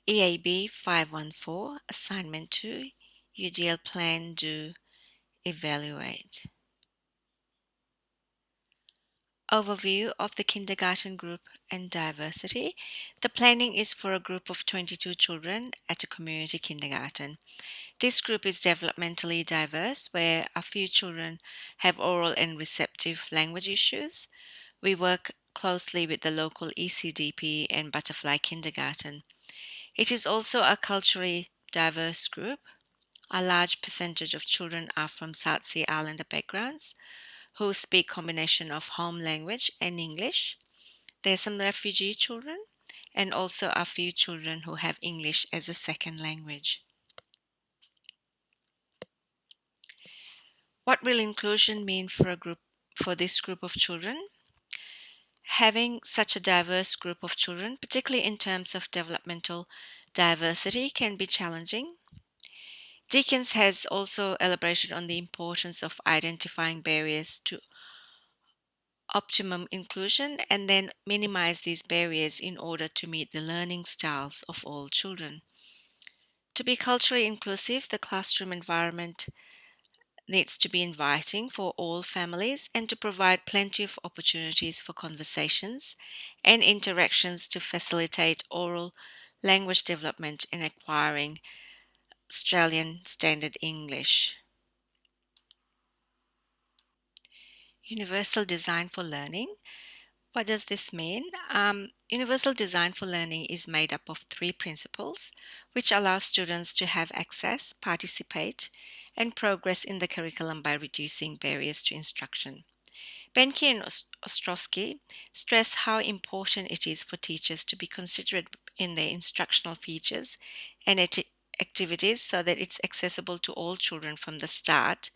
EAB 514, Assignment 2, UDL Plan, Do, Evaluate. Overview of the kindergarten group and diversity. The planning is for a group of 22 children at a community kindergarten. This group is developmentally diverse, where a few children have oral and receptive language issues. We work closely with the local ECDP and Butterfly Kindergarten. It is also a culturally diverse group. A large percentage of children are from South Sea Islander backgrounds who speak combination of home language and English. There are some refugee children and also a few children who have English as a second language. What will inclusion mean for this group of children? Having such a diverse group of children, particularly in terms of developmental diversity, can be challenging. Dickens has also elaborated on the importance of identifying barriers to optimum inclusion and then minimize these barriers in order to meet the learning styles of all children. To be culturally inclusive, the classroom environment needs to be inviting for all families and to provide plenty of opportunities for conversations and interactions to facilitate oral language development and acquiring Australian Standard English. Universal design for learning. What does this mean? Universal design for learning is made up of three principles, which allow students to have access, participate, and progress in the curriculum by reducing barriers to instruction. Benke and Ostrowski stress how important it is for teachers to be considerate in their instructional features and activities so that it's accessible to all children from the start,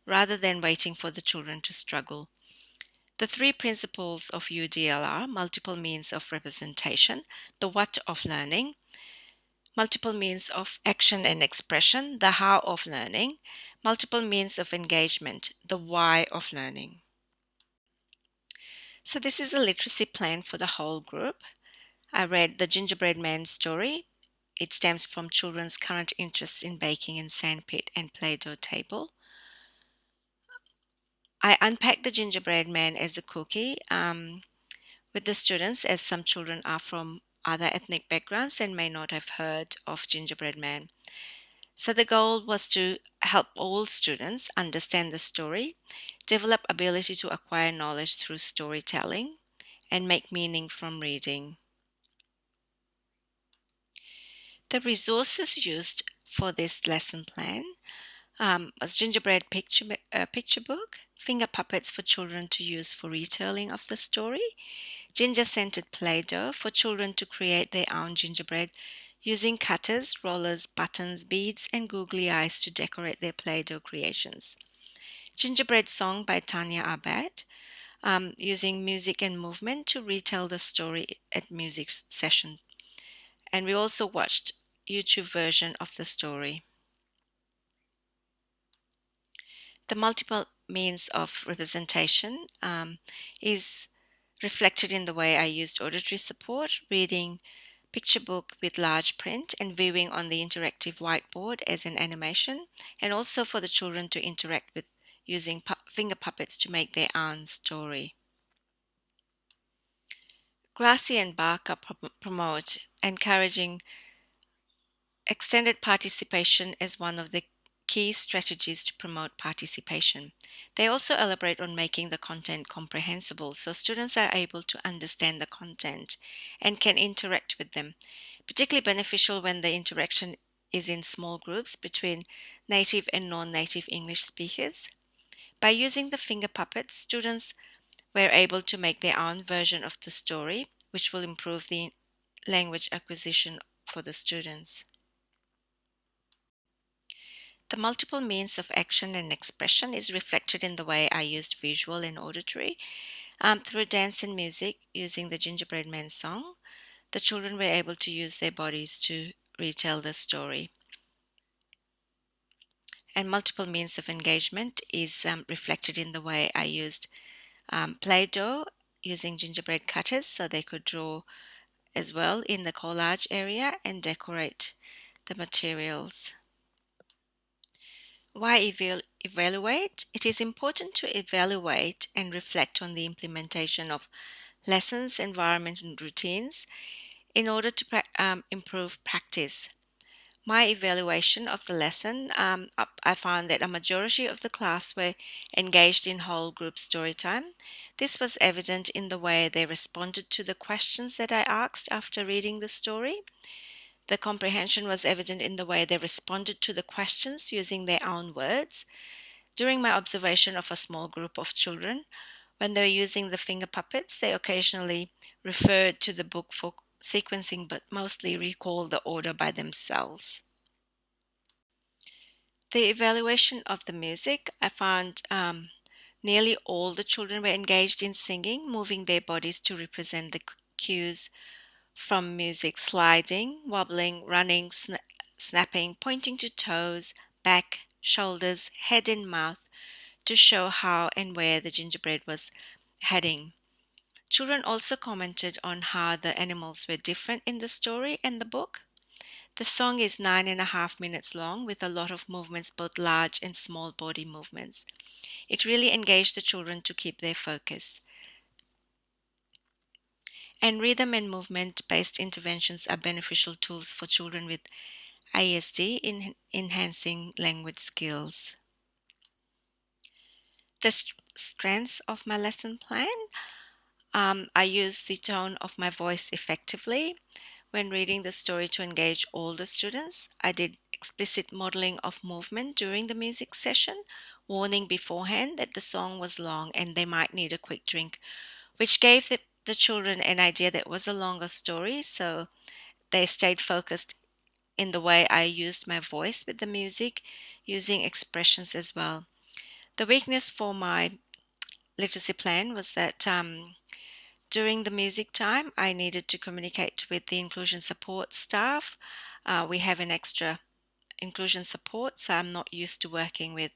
rather than waiting for the children to struggle. The three principles of UDL are multiple means of representation, the what of learning, multiple means of action and expression, the how of learning, multiple means of engagement, the why of learning. So this is a literacy plan for the whole group. I read The Gingerbread Man's Story. It stems from children's current interest in baking in sandpit and Play-Doh table. I unpacked the gingerbread man as a cookie with the students, as some children are from other ethnic backgrounds and may not have heard of gingerbread man. So the goal was to help all students understand the story, develop ability to acquire knowledge through storytelling, and make meaning from reading. The resources used for this lesson plan was gingerbread picture book, finger puppets for children to use for retelling of the story, ginger-scented Play-Doh for children to create their own gingerbread using cutters, rollers, buttons, beads, and googly eyes to decorate their Play-Doh creations. Gingerbread Song by Tanya Abad, using music and movement to retell the story at music session. And we also watched YouTube version of the story. The multiple means of representation is reflected in the way I used auditory support, reading picture book with large print and viewing on the interactive whiteboard as an animation, and also for the children to interact with using finger puppets to make their own story. Gracie and Barker promote encouraging extended participation as one of the key strategies to promote participation. They also elaborate on making the content comprehensible so students are able to understand the content and can interact with them, particularly beneficial when the interaction is in small groups between native and non-native English speakers. By using the finger puppets, students were able to make their own version of the story, which will improve the language acquisition for the students. The multiple means of action and expression is reflected in the way I used visual and auditory. Through dance and music, using the Gingerbread Man song, the children were able to use their bodies to retell the story. And multiple means of engagement is reflected in the way I used Play-Doh using gingerbread cutters so they could draw as well in the collage area and decorate the materials. Why evaluate? It is important to evaluate and reflect on the implementation of lessons, environment, and routines in order to improve practice. My evaluation of the lesson, I found that a majority of the class were engaged in whole group story time. This was evident in the way they responded to the questions that I asked after reading the story. The comprehension was evident in the way they responded to the questions using their own words. During my observation of a small group of children, when they were using the finger puppets, they occasionally referred to the book for sequencing but mostly recalled the order by themselves. The evaluation of the music, I found nearly all the children were engaged in singing, moving their bodies to represent the cues from music: sliding, wobbling, running, snapping, pointing to toes, back, shoulders, head, and mouth to show how and where the gingerbread was heading. Children also commented on how the animals were different in the story and the book. The song is 9.5 minutes long with a lot of movements, both large and small body movements. It really engaged the children to keep their focus. And rhythm and movement based interventions are beneficial tools for children with ASD in enhancing language skills. The strengths of my lesson plan. I use the tone of my voice effectively. When reading the story to engage all the students, I did explicit modeling of movement during the music session, warning beforehand that the song was long and they might need a quick drink, which gave the children an idea that it was a longer story, so they stayed focused in the way I used my voice with the music, using expressions as well. The weakness for my literacy plan was that during the music time, I needed to communicate with the inclusion support staff. We have an extra inclusion support, so I'm not used to working with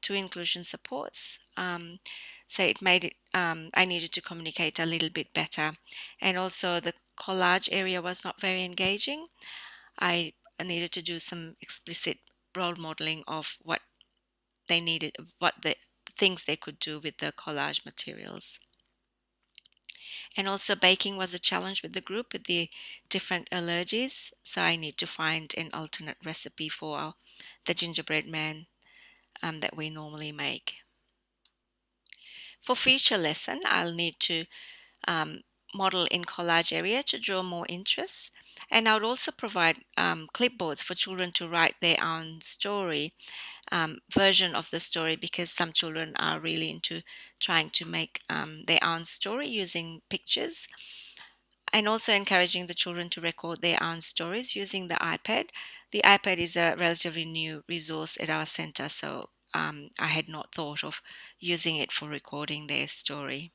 two inclusion supports. So it made it, I needed to communicate a little bit better. And also the collage area was not very engaging. I needed to do some explicit role modeling of what they needed, what the things they could do with the collage materials. And also baking was a challenge with the group with the different allergies. So I need to find an alternate recipe for the gingerbread man that we normally make. For future lesson, I'll need to model in collage area to draw more interest. And I would also provide clipboards for children to write their own story, version of the story, because some children are really into trying to make their own story using pictures, and also encouraging the children to record their own stories using the iPad. The iPad is a relatively new resource at our center, so I had not thought of using it for recording their story.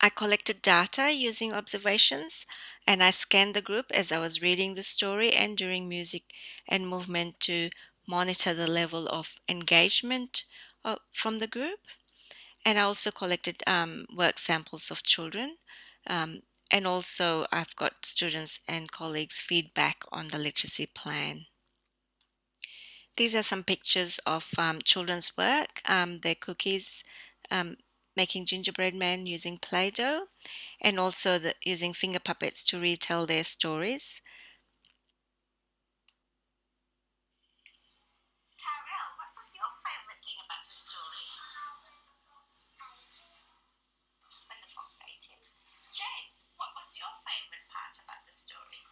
I collected data using observations, and I scanned the group as I was reading the story and during music and movement to monitor the level of engagement from the group. And I also collected work samples of children. Um, and also, I've got students and colleagues' feedback on the literacy plan. These are some pictures of children's work. Their cookies, um, making gingerbread men using Play-Doh, and also using finger puppets to retell their stories. Tyrell, what was your favorite thing about the story? When the fox ate him. James, what was your favorite part about the story?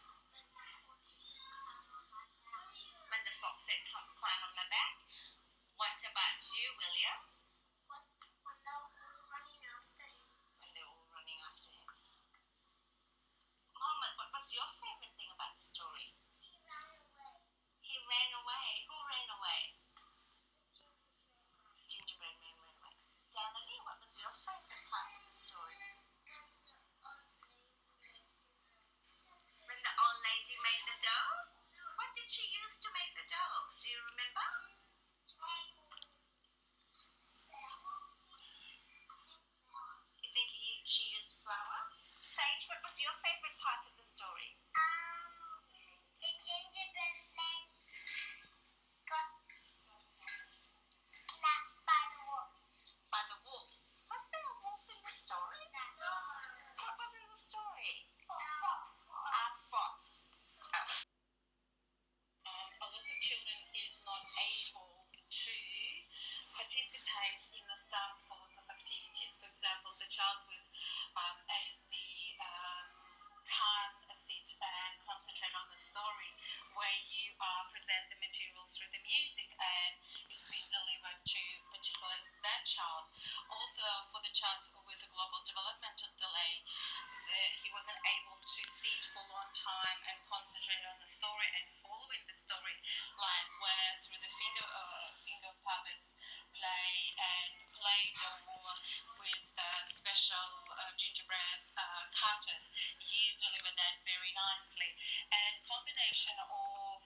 When the fox said, climb on my back. What about you, William? When they were all running after him. Mohammed, what was your favorite thing about the story? He ran away. Who ran away? Gingerbread man ran away. Delany, what was your favorite part of the story? When the old lady made the dough? What did she use to make the dough? Do you remember? You think she used flour? Sage, what was your favourite part of the story? The gingerbread man got snapped by the wolf. By the wolf. Was there a wolf in the story? No. What was in the story? A Fox. A lot of children is not able to participate in some sorts of activities. For example, the child with ASD can't sit and concentrate on the story where you present the materials through the music and it's being delivered to particularly that child. Also, for the child with a global developmental delay, he wasn't able to sit for a long time and concentrate on the story and following the story line, where through the finger puppets play and play doh with the special gingerbread cutters, you deliver that very nicely. And combination of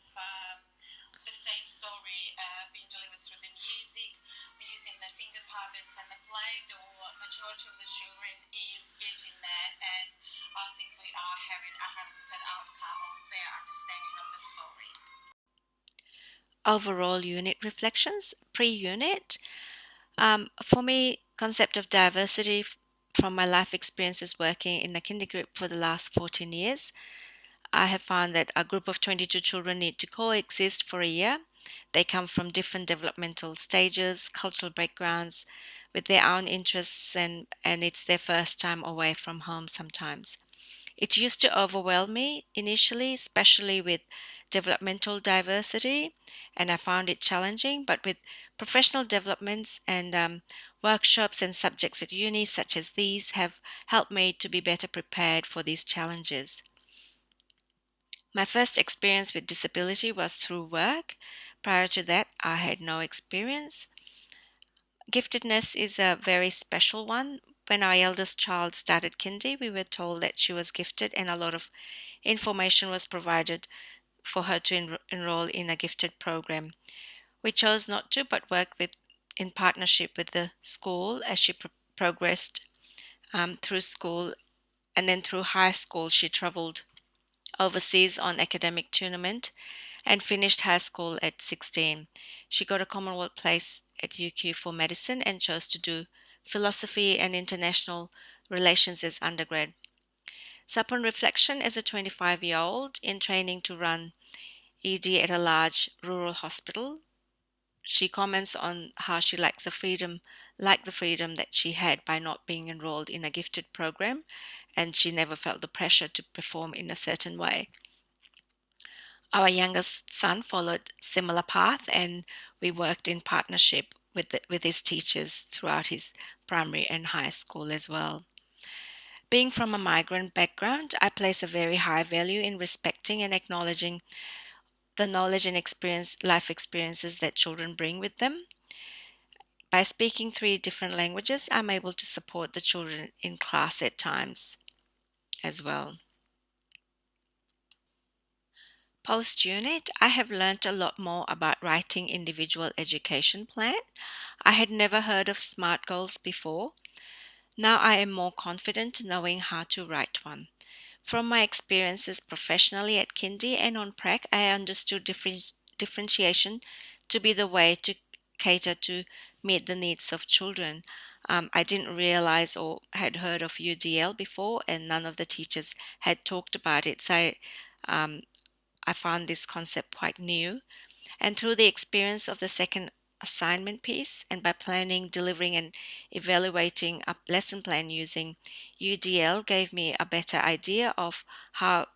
the same story being delivered through the music, using the finger puppets and the play-doh, majority of the children is getting that, and I think we are having 100% outcome of their understanding of the story. Overall unit reflections, pre-unit. For me, concept of diversity from my life experiences working in the kinder group for the last 14 years, I have found that a group of 22 children need to coexist for a year. They come from different developmental stages, cultural backgrounds, with their own interests, and it's their first time away from home sometimes. It used to overwhelm me initially, especially with developmental diversity, and I found it challenging. But with professional developments and workshops and subjects at uni, such as these, have helped me to be better prepared for these challenges. My first experience with disability was through work. Prior to that, I had no experience. Giftedness is a very special one. When our eldest child started kindy, we were told that she was gifted, and a lot of information was provided for her to enroll in a gifted program. We chose not to, but worked in partnership with the school as she progressed through school, and then through high school she traveled overseas on academic tournament and finished high school at 16. She got a Commonwealth place at UQ for medicine and chose to do philosophy and international relations as undergrad. So, upon reflection, as a 25-year-old in training to run ED at a large rural hospital, she comments on how she liked the freedom that she had by not being enrolled in a gifted program, and she never felt the pressure to perform in a certain way. Our youngest son followed similar path, and we worked in partnership with his teachers throughout his primary and high school as well. Being from a migrant background, I place a very high value in respecting and acknowledging the knowledge and life experiences that children bring with them. By speaking three different languages, I'm able to support the children in class at times as well. Post-unit, I have learnt a lot more about writing individual education plan. I had never heard of SMART goals before. Now I am more confident knowing how to write one. From my experiences professionally at Kindy and on Prac, I understood differentiation to be the way to cater to meet the needs of children. I didn't realize or had heard of UDL before, and none of the teachers had talked about it. So um, I found this concept quite new. And through the experience of the second assignment piece, and by planning, delivering, and evaluating a lesson plan using UDL, gave me a better idea of how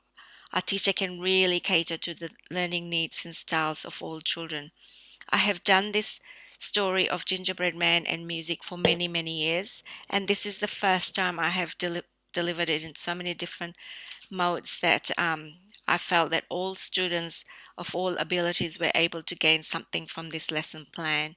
a teacher can really cater to the learning needs and styles of all children. I have done this story of Gingerbread Man and music for many, many years, and this is the first time I have delivered it in so many different modes that I felt that all students of all abilities were able to gain something from this lesson plan.